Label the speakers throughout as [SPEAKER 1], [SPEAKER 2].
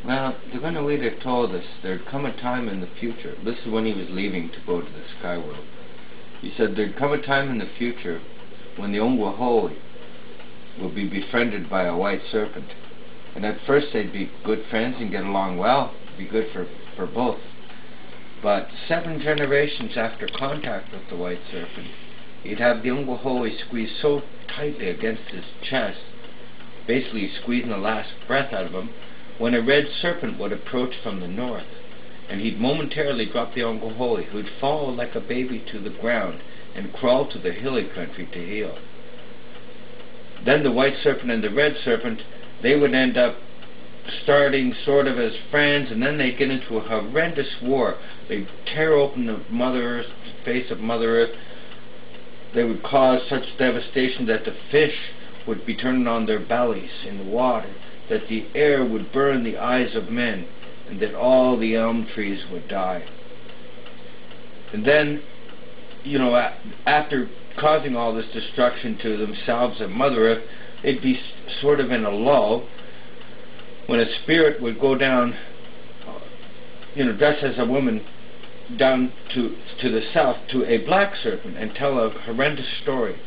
[SPEAKER 1] Well, the Gunawida told us there'd come a time in the future. This is when he was leaving to go to the sky world. He said there'd come a time in the future when the Ongwahoi will be befriended by a white serpent. And at first they'd be good friends and get along well, be good for both. But 7 generations after contact with the white serpent, he'd have the Ongwahoi squeezed so tightly against his chest, basically squeezing the last breath out of him, when a red serpent would approach from the north, and he'd momentarily drop the Ongwahoi, who'd fall like a baby to the ground and crawl to the hilly country to heal. Then the white serpent and the red serpent, they would end up starting sort of as friends, and then they'd get into a horrendous war. They'd tear open the Mother Earth, the face of Mother Earth. They would cause such devastation that the fish would be turning on their bellies in the water, that the air would burn the eyes of men, and that all the elm trees would die. And then, after causing all this destruction to themselves and Mother Earth, they'd be sort of in a lull, when a spirit would go down, dressed as a woman, down to the south to a black serpent and tell a horrendous story,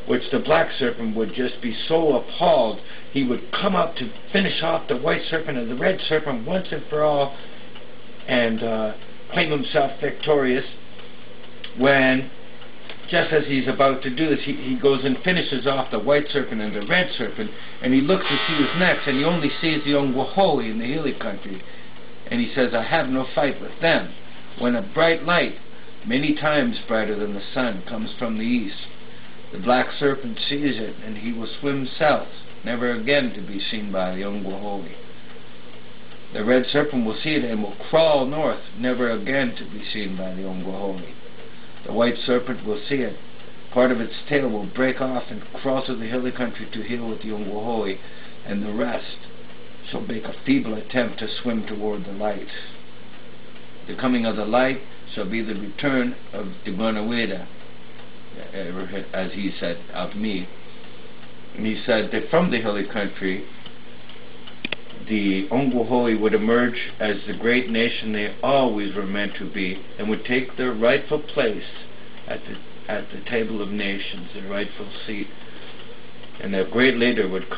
[SPEAKER 1] which the black serpent would just be so appalled, he would come up to finish off the white serpent and the red serpent once and for all, and claim himself victorious, when, just as he's about to do this, he goes and finishes off the white serpent and the red serpent, and he looks to see who's next, and he only sees the Ongwahoi in the hilly country, and he says, "I have no fight with them," when a bright light, many times brighter than the sun, comes from the east. The black serpent sees it, and he will swim south, never again to be seen by the Ongwahoi. The red serpent will see it and will crawl north, never again to be seen by the Ongwahoi. The white serpent will see it. Part of its tail will break off and crawl to the hilly country to heal with the Ongwahoi, and the rest shall make a feeble attempt to swim toward the light. The coming of the light shall be the return of the Gunawida, as he said, of me. And he said that from the hilly country, the Ongwahoi would emerge as the great nation they always were meant to be, and would take their rightful place at the table of nations, their rightful seat. And their great leader would